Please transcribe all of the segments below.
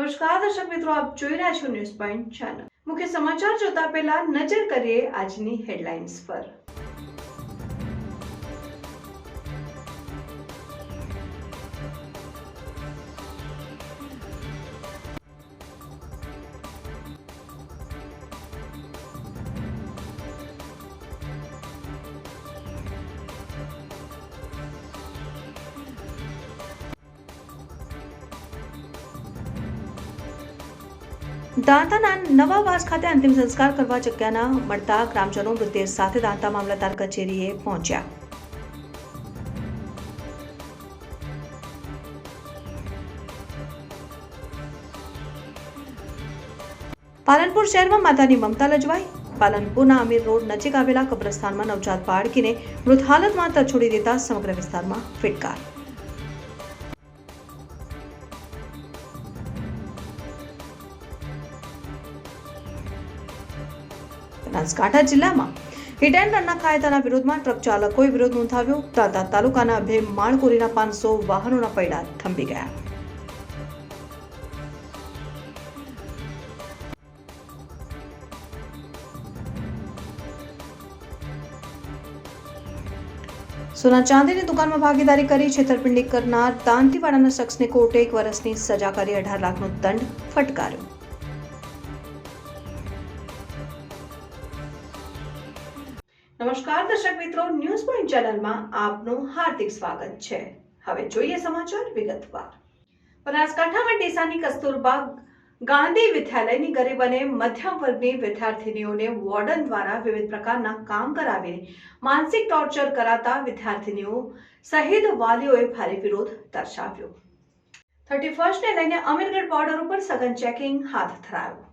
નમસ્કાર દર્શક મિત્રો, આપ જોઈ રહ્યા છો ન્યૂઝ પોઈન્ટ ચેનલ। મુખ્ય સમાચાર જોતા પહેલા નજર કરીએ આજની હેડલાઇન્સ પર। દાંતાના નવાવાસ ખાતે અંતિમ સંસ્કાર કરવા જગ્યા ન મળતા ગ્રામજનો મૃતદેહ સાથે દાંતા મામલતદાર કચેરીએ પહોંચ્યા। પાલનપુર શહેરમાં માતાની મમતા લજવાઈ। પાલનપુરના અમીર રોડ નજીક આવેલા કબ્રસ્તાનમાં નવજાત બાળકીને મૃત હાલતમાં તછોડી દેતા સમગ્ર વિસ્તારમાં ફિટકાર। બનાસકાંઠા જિલ્લામાં હિટ એન્ડ રનના કાયદાના વિરોધમાં ટ્રક ચાલકોએ વિરોધ નોંધાવ્યો। દાંતા તાલુકાના બે માળકોરીના 500 વાહનોના પૈડા થંભી ગયા। સોના ચાંદીની દુકાનમાં ભાગીદારી કરી છેતરપિંડી કરનાર દાંતીવાડાના શખ્સને કોર્ટે 1 વર્ષની સજા કરી 18 લાખનો દંડ ફટકાર્યો। નમસ્કાર દર્શક મિત્રો, ન્યૂઝ પોઈન્ટ ચેનલમાં આપનું હાર્દિક સ્વાગત છે। હવે જોઈએ સમાચાર વિગતવાર। બનાસકાંઠામાં ડીસાની કસ્તુરબા ગાંધી વિદ્યાલયની ગરીબ અને મધ્યમ વર્ગની વિદ્યાર્થીનીઓને વોર્ડન દ્વારા વિવિધ પ્રકારના કામ કરાવીને માનસિક ટોર્ચર કરાતા વિદ્યાર્થીનીઓ સહિત વાલીઓએ ભારે વિરોધ દર્શાવ્યો। 31st ને લઈને અમીરગઢ બોર્ડર ઉપર સઘન ચેકિંગ હાથ ધરાયું।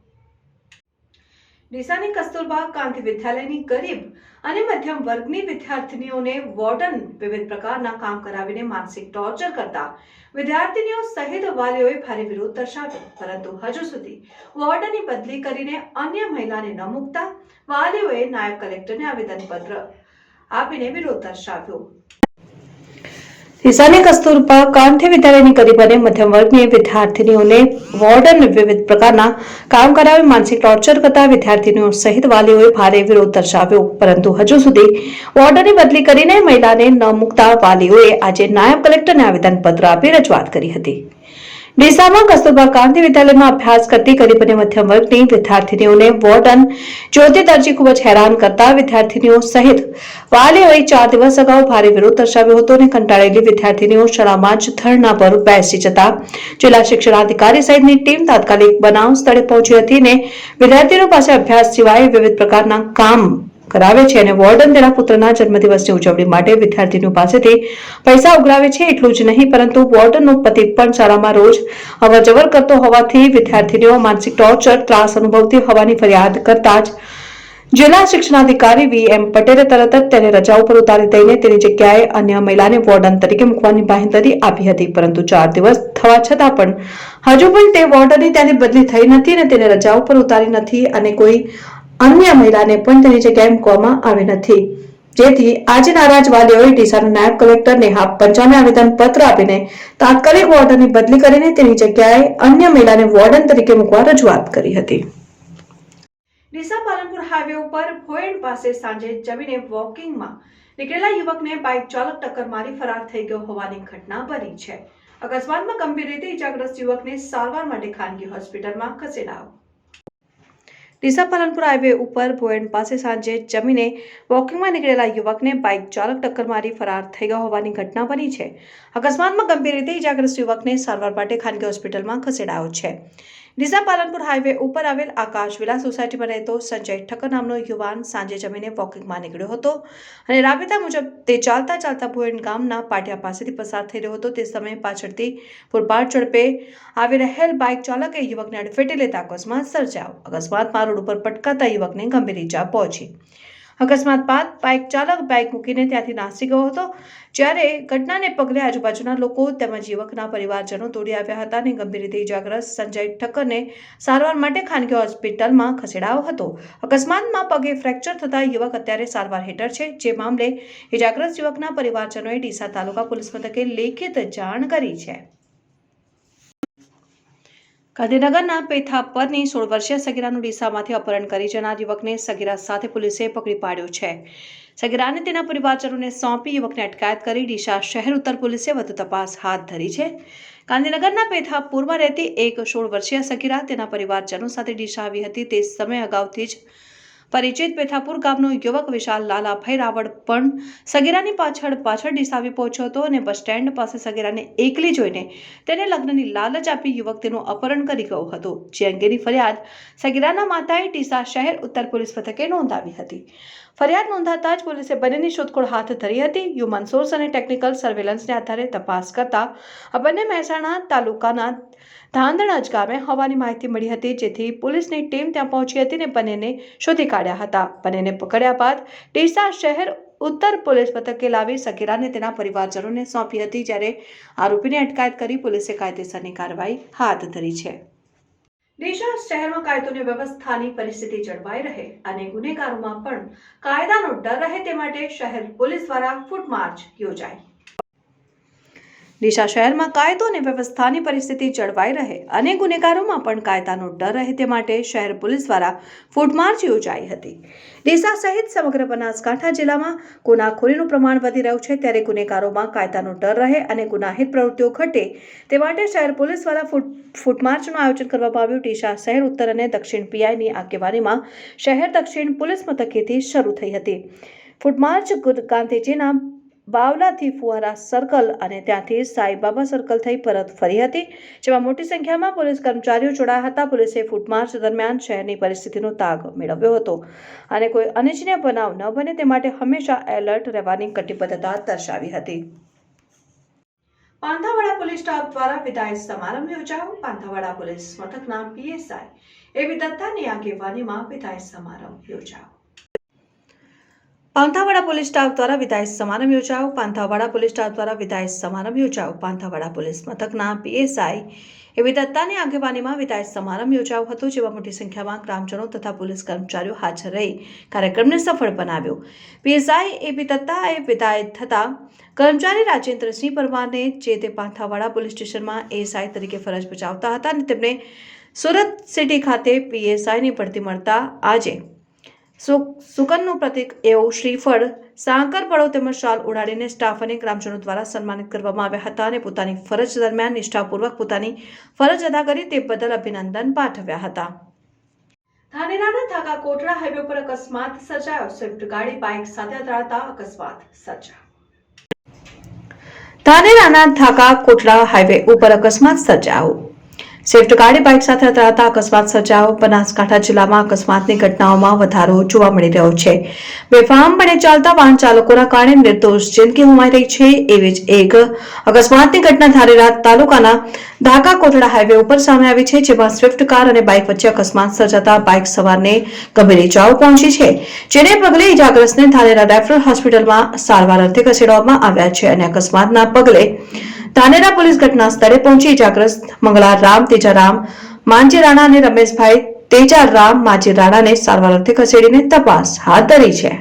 ડીસાની કસ્તુરબા ગાંધી વિદ્યાલયની ગરીબ અને મધ્યમ વર્ગની વિદ્યાર્થીનીઓને વોર્ડન વિવિધ પ્રકારના કામ કરાવીને માનસિક ટોર્ચર કરતા વિદ્યાર્થીનીઓ સહિત વાલીઓએ ભારે વિરોધ દર્શાવ્યો, પરંતુ હજુ સુધી વોર્ડનની બદલી કરીને અન્ય મહિલાને ન મૂકતા વાલીઓએ નાયબ કલેક્ટરને આવેદનપત્ર આપીને વિરોધ દર્શાવ્યો। ડીસાની કસ્તુરબા ગાંધી વિદ્યાલયની ગરીબ અને મધ્યમ વર્ગની વિદ્યાર્થીનીઓને વોર્ડન વિવિધ પ્રકારના કામ કરાવી માનસિક ટોર્ચર કરતા વિદ્યાર્થીનીઓ સહિત વાલીઓએ ભારે વિરોધ દર્શાવ્યો, પરંતુ હજુ સુધી વોર્ડનની બદલી કરીને મહિલાને ન મૂકતા વાલીઓએ આજે નાયબ કલેક્ટરને આવેદનપત્ર આપી રજૂઆત કરી હતી। ડીસામાં કસ્તુરબા ગાંધી વિદ્યાલયમાં અભ્યાસ કરતી ગરીબ અને મધ્યમ વર્ગની વિદ્યાર્થીનીઓને વોર્ડન જ્યોતિ દરજી ખૂબ જ હેરાન કરતા વિદ્યાર્થીનીઓ સહિત વાલીઓએ 4 દિવસ અગાઉ ભારે વિરોધ દર્શાવ્યો હતો અને કંટાળેલી વિદ્યાર્થીનીઓ શાળામાં જ ધરણા પર બેસી જતા જિલ્લા શિક્ષણાધિકારી સહિતની ટીમ તાત્કાલિક બનાવ સ્થળે પહોંચી હતી અને વિદ્યાર્થીઓ પાસે અભ્યાસ સિવાય વિવિધ પ્રકારના કામ કરાવે છે અને વોર્ડન તેના પુત્રના જન્મદિવસની ઉજવણી માટે વિદ્યાર્થીઓ પાસેથી પૈસા ઉઘરાવે છે। એટલું જ નહીં, પરંતુ વોર્ડનનો પતિ પણ શાળામાં રોજ અવરજવર કરતો હોવાથી વિદ્યાર્થીઓ માનસિક ટોર્ચર ત્રાસ અનુભવતી હોવાની ફરિયાદ કરતા જ જિલ્લા શિક્ષણાધિકારી VM પટેલે તરત જ તેને રજા ઉપર ઉતારી દઈને તેની જગ્યાએ અન્ય મહિલાને વોર્ડન તરીકે મૂકવાની બાંહેધરી આપી હતી, પરંતુ 4 દિવસ થવા છતાં પણ હજુ પણ તે વોર્ડનની ત્યાંથી બદલી થઈ નથી અને તેને રજા ઉપર ઉતારી નથી અને કોઈ અન્ય મહિલાને પણ તેની જગ્યાએ મૂકવામાં આવી નથી, જેથી આજે નારાજ વાલીઓએ ડીસાના નાયબ કલેક્ટર નેહા પંચાલને આવેદનપત્ર આપીને તાત્કાલિક વોર્ડનની બદલી કરીને તેની જગ્યાએ અન્ય મહિલાને વોર્ડન તરીકે મૂકવા રજૂઆત કરી હતી। ડીસા પાલનપુર હાઈવે ઉપર ભોયણ પાસે સાંજે જમીને વોકિંગમાં નીકળેલા યુવકને બાઇક ચાલક ટક્કર મારી ફરાર થઈ ગયો હોવાની ઘટના બની છે। અકસ્માતમાં ગંભીર રીતે ઇજાગ્રસ્ત યુવકને સારવાર માટે ખાનગી હોસ્પિટલમાં ખસેડાયો। ડીસા પાલનપુર હાઈવે ઉપર ભોયણ પાસે સાંજે જમીને વોકિંગમાં નીકળેલા યુવકને બાઇક ચાલક ટક્કર મારી ફરાર થઈ ગયો હોવાની ઘટના બની છે। અકસ્માતમાં ગંભીર રીતે ઇજાગ્રસ્ત યુવકને સારવાર માટે ખાનગી હોસ્પિટલમાં ખસેડાયો છે। ડીસા પાલનપુર હાઈવે ઉપર આવેલ આકાશ વિલા સોસાયટીમાં રહેતો સંજય ઠક્કર નામનો યુવાન સાંજે જમીને વોકિંગમાં નીકળ્યો હતો અને રાબેતા મુજબ તે ચાલતા ચાલતા ભોયણ ગામના પાટિયા પાસેથી પસાર થઈ રહ્યો હતો। તે સમયે પાછળથી પૂરપાટ ઝડપે આવી રહેલ બાઇક ચાલકે યુવકને અડફેટે લેતા અકસ્માત સર્જાયો। અકસ્માતમાં રોડ ઉપર પટકાતા યુવકને ગંભીર ઈજા પહોંચી। અકસ્માત બાદ બાઇક ચાલક બાઇક મૂકીને ત્યાંથી નાસી ગયો હતો, જ્યારે ઘટનાને પગલે આજુબાજુના લોકો તેમજ યુવકના પરિવારજનો દોડી આવ્યા હતા અને ગંભીર રીતે ઇજાગ્રસ્ત સંજય ઠક્કરને સારવાર માટે ખાનગી હોસ્પિટલમાં ખસેડાયો હતો। અકસ્માતમાં પગે ફ્રેક્ચર થતા યુવક અત્યારે સારવાર હેઠળ છે, જે મામલે ઇજાગ્રસ્ત યુવકના પરિવારજનોએ ડીસા તાલુકા પોલીસ મથકે લેખિત જાણ કરી છે। ગાંધીનગરના પેથાપરની 16 વર્ષીય સગીરાનું ડીસામાંથી અપહરણ કરી જનાર યુવકને સગીરા સાથે પોલીસે પકડી પાડ્યો છે. સગીરાને તેના પરિવારજનોને સોંપી યુવકને અટકાયત કરી ડીસા શહેર ઉત્તર પોલીસે વધુ તપાસ હાથ ધરી છે. ગાંધીનગરના પેથાપુરમાં રહેતી એક 16 વર્ષીય સગીરા તેના પરિવારજનો સાથે ડીસા આવી હતી. તે સમય અગાઉથી જ પરિચિત પેથાપુર ગામનો યુવક વિશાલ લાલાભાઈ રાવળ પણ સગીરાની પાછળ ડીસા આવી પહોંચ્યો હતો અને બસ સ્ટેન્ડ પાસે સગીરાને એકલી જોઈને તેને લગ્નની લાલચ આપી યુવક તેનું અપહરણ કરી ગયો હતો. જે અંગેની ફરિયાદ સગીરાના માતાએ ડીસા શહેર ઉત્તર પોલીસ મથકે નોંધાવી હતી. ફરિયાદ નોંધાતા જ પોલીસે બંનેની શોધખોળ હાથ ધરી હતી. હ્યુમન સોર્સ અને ટેકનિકલ સર્વેલન્સને આધારે તપાસ કરતા આ બંને મહેસાણા તાલુકાના ધાંધણજ ગામે હોવાની માહિતી મળી હતી, જેથી પોલીસની ટીમ ત્યાં પહોંચી હતી અને બંનેને શોધી કાઢ્યા હતા. બંનેને પકડ્યા બાદ ડીસા શહેર ઉત્તર પોલીસ મથકે લાવી સગીરાને તેના પરિવારજનોને સોંપી હતી, જ્યારે આરોપીની અટકાયત કરી પોલીસે કાયદેસરની કાર્યવાહી હાથ ધરી છે. ડીસા શહેરમાં કાયદો અને વ્યવસ્થાની પરિસ્થિતિ જળવાઈ રહે અને ગુનેગારોમાં પણ કાયદાનો ડર રહે તે માટે શહેર પોલીસ દ્વારા ફૂટ માર્ચ યોજાઈ. ડીસા શહેરમાં કાયદો અને વ્યવસ્થાની પરિસ્થિતિ જળવાઈ રહે અને ગુનેગારોમાં પણ કાયદાનો ડર રહે તે માટે શહેર પોલીસ દ્વારા ફૂટ માર્ચ યોજાઈ હતી. ડીસા સહિત સમગ્ર બનાસકાંઠા જિલ્લામાં ગુનાખોરીનું પ્રમાણ વધી રહ્યું છે, ત્યારે ગુનેગારોમાં કાયદાનો ડર રહે અને ગુનાહિત પ્રવૃત્તિઓ ઘટે તે માટે શહેર પોલીસ દ્વારા ફૂટ માર્ચનું આયોજન કરવામાં આવ્યું. ડીસા શહેર ઉત્તર અને દક્ષિણ પીઆઈની આગેવાનીમાં શહેર દક્ષિણ પોલીસ મથકેથી શરૂ થઈ હતી. ફૂટ માર્ચ ગાંધીજીના બાવલાથી ફુવારા સર્કલ અને ત્યાંથી સાઈબાબા સર્કલ થઈ પરત ફરી હતી, જેમાં મોટી સંખ્યામાં પોલીસ કર્મચારીઓ જોડાયા હતા. પોલીસે ફૂટ માર્ચ દરમિયાન શહેરની પરિસ્થિતિનો તાગ મેળવ્યો હતો અને કોઈ અનિચ્છનીય બનાવ ન બને તે માટે હંમેશા એલર્ટ રહેવાની કટિબદ્ધતા દર્શાવી હતી. પાંથાવાડા પોલીસ સ્ટાફ દ્વારા વિદાય સમારંભ યોજાયો. પાંથાવાડા પોલીસ મથકના પીએસઆઈ એવી દત્તાની આગેવાનીમાં વિદાય સમારંભ યોજાયો. પાંથાવાડા પોલીસ સ્ટાફ દ્વારા વિદાય સમારંભ યોજાયો. પાંથાવાડા પોલીસ સ્ટાફ દ્વારા વિદાય સમારંભ યોજાયો. પાંથાવાડા પોલીસ મથકના પીએસઆઈ એવી દત્તાની આગેવાનીમાં વિદાય સમારંભ યોજાયો હતો, જેમાં મોટી સંખ્યામાં ગ્રામજનો તથા પોલીસ કર્મચારીઓ હાજર રહી કાર્યક્રમને સફળ બનાવ્યો. પીએસઆઈ એવી દત્તાએ વિદાય થતા કર્મચારી રાજેન્દ્રસિંહ પરમારને જે તે પાંથાવાડા પોલીસ સ્ટેશનમાં એએસઆઈ તરીકે ફરજ બજાવતા હતા અને તેમને સુરત સિટી ખાતે પીએસઆઈની ભરતી મળતા આજે સુકનનું પ્રતીક એવું શ્રીફળ, સાંકર પડો તેમજ શાલ ઉડાડીને સ્ટાફ અને ગ્રામજનો દ્વારા સન્માનિત કરવામાં આવ્યા હતા અને પોતાની ફરજ દરમિયાન નિષ્ઠાપૂર્વક પોતાની ફરજ અદા કરી તે બદલ અભિનંદન પાઠવ્યા હતા. ધાનેરાના થાકા કોટડા હાઈવે પર અકસ્માત સર્જાયો. સ્વિફ્ટ ગાડી બાઇક સાથે અથડાતા અકસ્માત સર્જાયો. ધાનેરાના થાકા કોટડા હાઈવે ઉપર અકસ્માત સર્જાયો. સ્વિફ્ટ ગાડી બાઇક સાથે અથડાતા અકસ્માત સર્જાયો. બનાસકાંઠા જિલ્લામાં અકસ્માતની ઘટનાઓમાં વધારો જોવા મળી રહ્યો છે. બેફામપણે ચાલતા વાહન ચાલકોના કારણે નિર્દોષ જિંદગી ગુમાઈ રહી છે. એવી જ એક અકસ્માતની ઘટના ધાનેરા તાલુકાના ધાકા કોટડા હાઈવે ઉપર સામે આવી છે, જેમાં સ્વિફ્ટ કાર અને બાઇક વચ્ચે અકસ્માત સર્જાતા બાઇક સવારને ગંભીર ઇજાઓ પહોંચી છે, જેને પગલે ઇજાગ્રસ્તને ધાનેરા રેફરલ હોસ્પિટલમાં સારવાર અર્થે ખસેડવામાં આવ્યા છે અને અકસ્માતના પગલે ધાનેરા પોલીસ ઘટના સ્થળે પહોંચી ઇજાગ્રસ્ત મંગળારામ તેજારામ માંજી રાણા અને રમેશભાઈ તેજારામ માંજી રાણાને સારવાર અર્થે ખસેડીને તપાસ હાથ ધરી છે.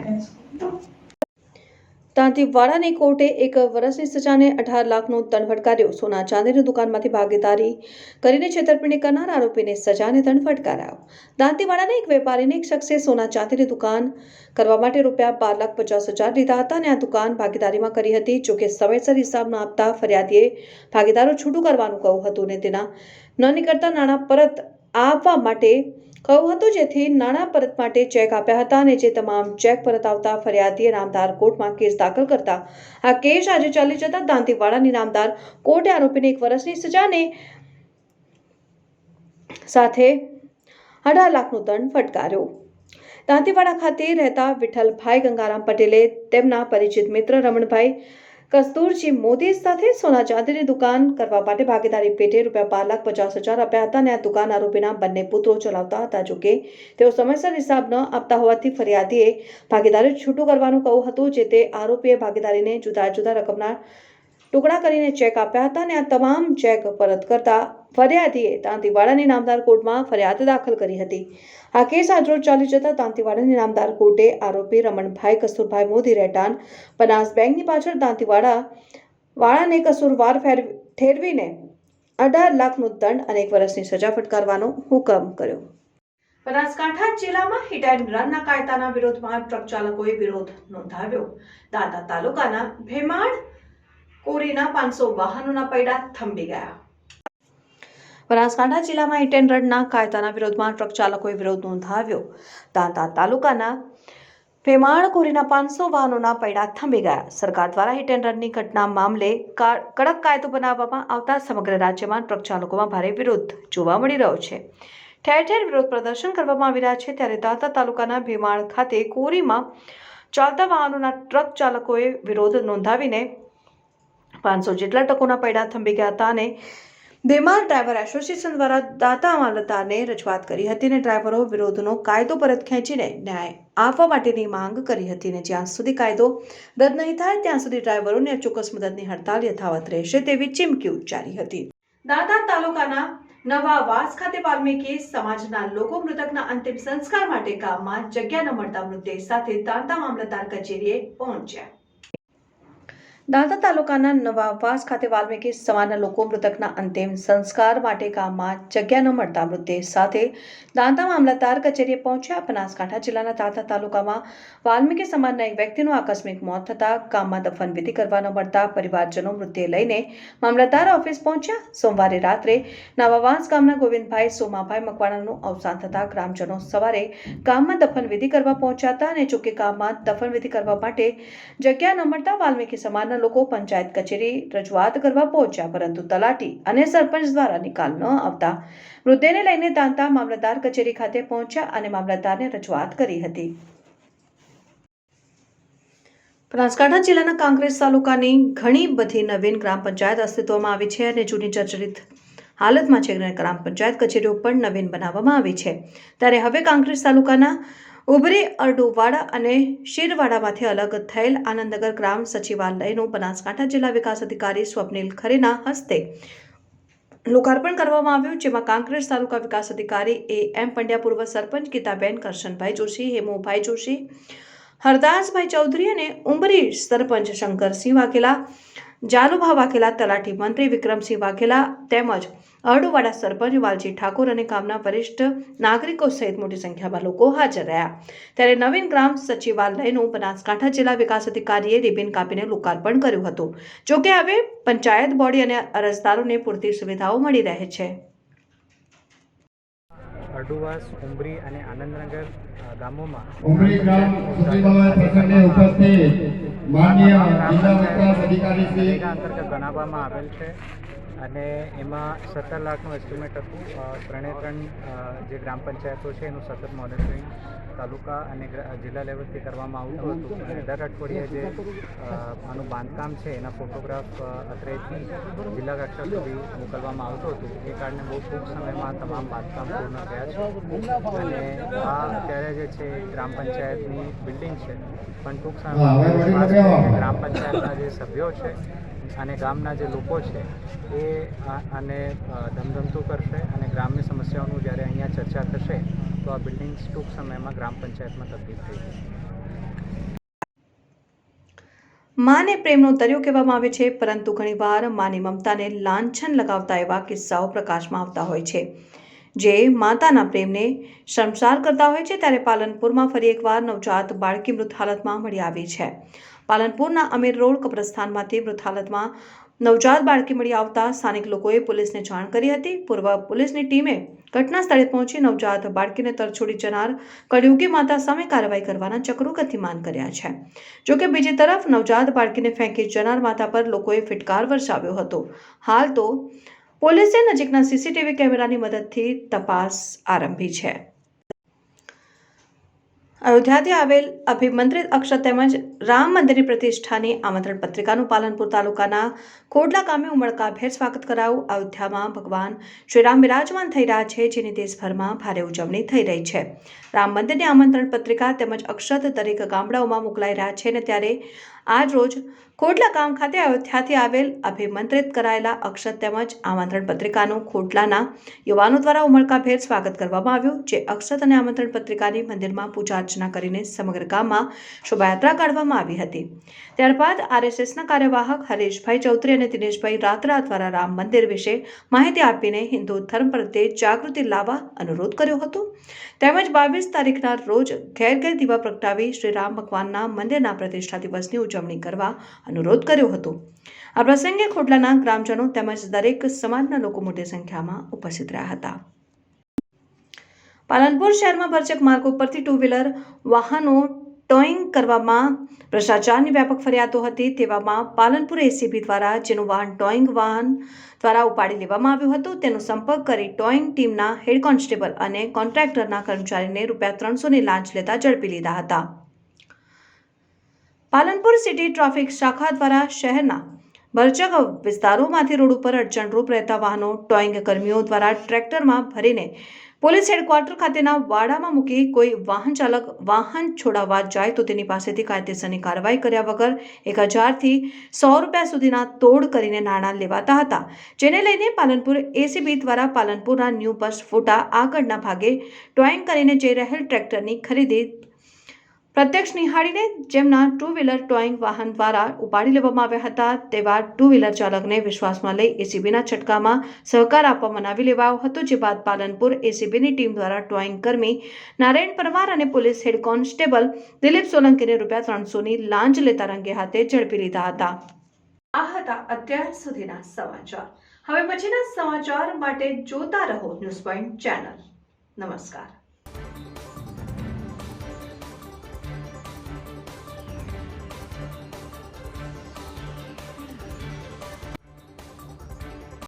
દાંતીવાડાની કોર્ટે 1 વર્ષની સજાને 18 લાખનો દંડ ફટકાર્યો. સોના ચાંદીની દુકાનમાંથી ભાગીદારી કરીને છેતરપિંડી કરનાર આરોપીને સજાને દંડ ફટકારાયો. દાંતીવાડાના એક વેપારીને એક શખ્સે સોના ચાંદીની દુકાન કરવા માટે ₹12,50,000 લીધા હતા અને આ દુકાન ભાગીદારીમાં કરી હતી. જોકે સમયસર હિસાબ ન આપતા ફરિયાદીએ ભાગીદારો છૂટું કરવાનું કહ્યું હતું અને તેના ન નીકળતા નાણાં પરત આપવા માટે કહ્યું હતું, જેથી નાણાં પરત માટે ચેક આપ્યા હતા અને જે તમામ ચેક પરત આવતા ફરિયાદીએ નામદાર કોર્ટમાં કેસ દાખલ કરતા આ કેસ આજે ચાલી જતા દાંતીવાડાની નામદાર કોર્ટે આરોપીને 1 વર્ષની સજાને સાથે 18 લાખનો દંડ ફટકાર્યો. દાંતીવાડા ખાતે રહેતા વિઠ્ઠલભાઈ ગંગારામ પટેલે તેમના પરિચિત મિત્ર રમણભાઈ કસ્તુરજી મોદી સાથે સોના ચાંદીની દુકાન કરવા માટે ભાગીદારી પેટે ₹12,50,000 આપ્યા હતા અને આ દુકાન આરોપીના બંને પુત્રો ચલાવતા હતા. જોકે તેઓ સમયસર હિસાબ ન આપતા હોવાથી ફરિયાદીએ ભાગીદારી છૂટું કરવાનું કહ્યું હતું, જે તે આરોપીએ ભાગીદારીને જુદા જુદા રકમના ટુકડા કરીને ચેક આપ્યા હતા અને આ તમામ ચેક પરત કરતા ફરિયાદીએ દાંતીવાડાની નામદાર કોર્ટમાં ફરિયાદ દાખલ કરી હતી. આ કેસ આજરોજ ચાલી જતા દાંતીવાડાની નામદાર કોર્ટે આરોપી રમણભાઈ કસ્તુરભાઈ મોદી રહેઠાણ બનાસ બેંકની પાછળ દાંતીવાડાને કસૂરવાર ઠેરવીને 18 લાખનો દંડ અને 1 વર્ષની સજા ફટકારવાનો હુકમ કર્યો. બનાસકાંઠા જિલ્લામાં હિટ એન્ડ રનના કાયદાના વિરોધમાં ટ્રક ચાલકોએ વિરોધ નોંધાવ્યો. દાંતા તાલુકાના ભેમાળ કોરીના 500 વાહનોના પૈડા થંભી ગયા. બનાસકાંઠા જિલ્લામાં હિટ એન્ડ રનના કાયદાના વિરોધમાં ટ્રક ચાલકોએ વિરોધ નોંધાવ્યો. દાંતા તાલુકાના ભેમાળ કોરીના 500 વાહનોના પૈડા થંભી ગયા. સરકાર દ્વારા હિટ એન્ડ રનની ઘટના મામલે કડક કાયદો બનાવવામાં આવતા સમગ્ર રાજ્યમાં ટ્રક ચાલકોમાં ભારે વિરોધ જોવા મળી રહ્યો છે. ઠેર ઠેર વિરોધ પ્રદર્શન કરવામાં આવી રહ્યા છે. ત્યારે દાંતા તાલુકાના ભેમાળ ખાતે કોરીમાં ચાલતા વાહનોના ટ્રક ચાલકોએ વિરોધ નોંધાવીને 500 જેટલા ટ્રકોના પૈડા થંભી ગયા હતા અને ભેમાળ ડ્રાઈવર એસોસિએશન દ્વારા દાંતા મામલતદારને રજૂઆત કરી હતી અને ડ્રાઈવરો વિરોધનો કાયદો પરત ખેંચીને ન્યાય આપવા માટેની માંગ કરી હતી અને જ્યાં સુધી કાયદો રદ નહીં થાય ત્યાં સુધી ડ્રાઈવરોને અચોક્કસ મુદતની હડતાળ યથાવત રહેશે તેવી ચીમકી ઉચ્ચારી હતી. દાંતા તાલુકાના નવા વાસ ખાતે વાલ્મીકી સમાજના લોકો મૃતકના અંતિમ સંસ્કાર માટે ગામમાં જગ્યા ન મળતા મૃતદેહ સાથે દાંતા મામલતદાર કચેરીએ પહોંચ્યા. દાંતા તાલુકાના નવા વાસ ખાતે વાલ્મીકી સમાજના લોકો મૃતકના અંતિમ સંસ્કાર માટે ગામમાં જગ્યા ન મળતા મૃતદેહ સાથે દાંતા મામલતદાર કચેરીએ પહોંચ્યા. બનાસકાંઠા જિલ્લાના દાંતા તાલુકામાં વાલ્મીકી સમાજના એક વ્યક્તિનું આકસ્મિક મોત થતા ગામમાં દફન વિધિ કરવા ન મળતા પરિવારજનો મૃતદેહ લઈને મામલતદાર ઓફિસ પહોંચ્યા. સોમવારે રાત્રે નવાવાસ ગામના ગોવિંદભાઈ સોમાભાઈ મકવાણાનું અવસાન થતા ગ્રામજનો સવારે ગામમાં દફન વિધિ કરવા પહોંચ્યા હતા અને જોકે ગામમાં દફન વિધિ કરવા માટે જગ્યા ન મળતા વાલ્મીકી સમાજના લોકો પંચાયત કચેરી રજૂઆત કરવા પહોંચ્યા, પરંતુ તલાટી અને સરપંચ દ્વારા નિકાલ ન આવતા મૃતદેહને લઈને દાંતા મામલતદાર કચેરી ખાતે પહોંચ્યા અને મામલતદારને રજૂઆત કરી હતી. બનાસકાંઠા જિલ્લાના કાંકરેજ તાલુકાની ઘણી બધી નવીન ગ્રામ પંચાયત અસ્તિત્વમાં આવી છે અને જૂની જર્જરિત હાલતમાં છે. ગ્રામ પંચાયત કચેરીઓ પણ નવીન બનાવવામાં આવી છે. ત્યારે હવે કાંકરેજ તાલુકાના ઉબરી અરડુવાડા અને શિરવાડામાંથી અલગ થયેલ આનંદનગર ગ્રામ સચિવાલયનું બનાસકાંઠા જિલ્લા વિકાસ અધિકારી સ્વપ્નિલ ખરેના હસ્તે લોકાર્પણ કરવામાં આવ્યું, જેમાં કાંકરેજ તાલુકા વિકાસ અધિકારી એમ પંડ્યા, પૂર્વ સરપંચ ગીતાબેન, કરશનભાઈ જોશી, હેમુભાઈ જોશી, હરદાસભાઈ ચૌધરી અને ઉંબરી સરપંચ શંકરસિંહ વાઘેલા, જાલુભા વાઘેલા, તલાટી મંત્રી વિક્રમસિંહ વાઘેલા તેમજ અરડુવાડા સરપંચ વાલજી ઠાકોર અને ગામના વરિષ્ઠ નાગરિકો સહિત મોટી સંખ્યામાં લોકો હાજર રહ્યા. ત્યારે નવીન ગ્રામ સચિવાલયનું બનાસકાંઠા જિલ્લા વિકાસ અધિકારીએ રિબિન કાપીને લોકાર્પણ કર્યું હતું. જોકે હવે પંચાયત બોડી અને અરજદારોને પૂરતી સુવિધાઓ મળી રહે છે. અરડુવાસ, ઉંબરી અને આનંદનગર ગામોમાં ઉમરી ગ્રામ સચિવાલય પ્રસંગે ઉપસ્થિત માનનીય જિલ્લા વિકાસ અધિકારી શ્રી અંતર્ગત બનાવવામાં આવેલ છે અને એમાં 17 લાખનું એસ્ટિમેટ હતું. 3 જે ગ્રામ પંચાયતો છે એનું સતત મોનિટરિંગ તાલુકા અને જિલ્લા લેવલથી કરવામાં આવતું હતું અને દર અઠવાડિયે જે આનું બાંધકામ છે એના ફોટોગ્રાફ અત્રેથી જિલ્લા કક્ષા સુધી મોકલવામાં આવતું હતું. એ કારણે બહુ ટૂંક સમયમાં તમામ બાંધકામ પૂર્ણ થયા છે અને આ અત્યારે જે છે ગ્રામ પંચાયતની બિલ્ડિંગ છે પણ ટૂંક સમયમાં ગ્રામ પંચાયતના જે સભ્યો છે અને ગામના જે લોકો છે એ આને ધમધમતું કરશે અને ગ્રામની સમસ્યાઓનું જ્યારે અહીંયા ચર્ચા થશે તો આ બિલ્ડિંગ્સ ટૂંક સમયમાં ગ્રામ પંચાયતમાં તબદીલ થઈ જશે. માને પ્રેમનો દરિયો કહેવામાં આવે છે, પરંતુ ઘણીવાર માની મમતાને લાંછન લગાવતા એવા કિસ્સાઓ પ્રકાશમાં આવતા હોય છે, જે માતાના પ્રેમને શર્મસાર કરતા હોય છે. ત્યારે પાલનપુરમાં ફરી એકવાર નવજાત બાળકી મૃત હાલતમાં મળી આવી છે. પાલનપુરના અમીર રોડ કબ્રસ્તાનમાંથી મૃત હાલતમાં નવજાત બાળકી મળી આવતા સ્થાનિક લોકોએ પોલીસને જાણ કરી હતી. પૂર્વ પોલીસની ટીમે ઘટના સ્થળે પહોંચી નવજાત બાળકીને તરછોડી જનાર કળયુગી માતા સામે કાર્યવાહી કરવાના ચક્રો ગતિમાન કર્યા છે. જોકે બીજી તરફ નવજાત બાળકીને ફેંકી જનાર માતા પર લોકોએ ફિટકાર વરસાવ્યો હતો. હાલ તો પોલીસે નજીકના સીસીટીવી કેમેરાની મદદથી તપાસ આરંભી છે. અયોધ્યાથી આવેલ અભિમંત્રિત અક્ષર તેમજ રામ મંદિરની પ્રતિષ્ઠાની આમંત્રણ પત્રિકાનું પાલનપુર તાલુકાના કોડલા ગામે ઉમળકાભેર સ્વાગત કરાયું. અયોધ્યામાં ભગવાન શ્રીરામ બિરાજમાન થઈ રહ્યા છે, જેની દેશભરમાં ભારે ઉજવણી થઈ રહી છે. રામ મંદિરની આમંત્રણ પત્રિકા તેમજ અક્ષત દરેક ગામડાઓમાં મોકલાઈ રહ્યા છે અને ત્યારે આજ રોજ ખોડલા ગામ ખાતે અયોધ્યાથી આવેલ અભિમંત્રિત કરાયેલા અક્ષત તેમજ આમંત્રણ પત્રિકાનું ખોડલાના યુવાનો દ્વારા ઉમળકાભેર સ્વાગત કરવામાં આવ્યું, જે અક્ષત અને આમંત્રણ પત્રિકાની મંદિરમાં પૂજા અર્ચના કરીને સમગ્ર ગામમાં શોભાયાત્રા કાઢવામાં આવી હતી. ત્યારબાદ આરએસએસના કાર્યવાહક હરેશભાઈ ચૌધરી અને દિનેશભાઈ રાત્રા દ્વારા રામ મંદિર વિશે માહિતી આપીને હિન્દુ ધર્મ પ્રત્યે જાગૃતિ લાવવા અનુરોધ કર્યો હતો. તેમજ 22 તારીખના રોજ ઘેર ઘેર દીવા પ્રગટાવી શ્રી રામ ભગવાનના મંદિરના પ્રતિષ્ઠા દિવસની ઉજવણી કરવા અનુરોધ કર્યો હતો. આ પ્રસંગે ખોડલાના ગ્રામજનો તેમજ દરેક સમાજના લોકો મોટી સંખ્યામાં ઉપસ્થિત રહ્યા હતા. પાલનપુર શહેરમાં ભરચક માર્ગો પરથી ટુ વ્હીલર વાહનો ટોઈંગ કરવામાં ભ્રષ્ટાચારની વ્યાપક ફરિયાદો હતી. તેવામાં પાલનપુર એસીબી દ્વારા જેનું વાહન ટોઈંગ વાહન દ્વારા ઉપાડી લેવામાં આવ્યું હતું, તેનો સંપર્ક કરી ટોઈંગ ટીમના હેડ કોન્સ્ટેબલ અને કોન્ટ્રાક્ટરના કર્મચારીને ₹300ની લાંચ લેતા ઝડપી લીધા હતા. પાલનપુર સિટી ટ્રાફિક શાખા દ્વારા શહેરના ભરચક વિસ્તારોમાંથી રોડ ઉપર અડચણરૂપ રહેતા વાહનો ટોઈંગ કર્મીઓ દ્વારા ટ્રેક્ટરમાં ભરીને પોલીસ હેડક્વાર્ટર ખાતેના વાડામાં મૂકી કોઈ વાહન ચાલક વાહન છોડાવવા જાય તો તેની પાસેથી કાયદેસરની કાર્યવાહી કર્યા વગર ₹1000 થી ₹100 સુધીના તોડ કરીને નાણાં લેવાતા હતા, જેને લઈને પાલનપુર એસીબી દ્વારા પાલનપુરના ન્યૂ બસ ફોટા આગળના ભાગે ટોઈંગ કરીને જઈ રહેલ ટ્રેક્ટરની ખરીદી પ્રત્યક્ષ નિહાળીને જેમના ટુ વ્હીલર ટોઈંગ વાહન દ્વારા ઉપાડી લેવામાં આવ્યા હતા તેવા ટુ વ્હીલર ચાલકને વિશ્વાસમાં લઈ એસીબીના છટકામાં સહકાર આપવા મનાવી લેવાયો હતો. જે બાદ પાલનપુર એસીબીની ટીમ દ્વારા ટોઈંગ કર્મી નારાયણ પરમાર અને પોલીસ હેડ કોન્સ્ટેબલ દિલીપ સોલંકીને ₹300ની લાંચ લેતા રંગે હાથે ઝડપી લીધા હતા. આ હતા અત્યાર સુધીના સમાચાર. હવે પછીના સમાચાર માટે જોતા રહો ન્યૂઝ પોઈન્ટ ચેનલ. નમસ્કાર.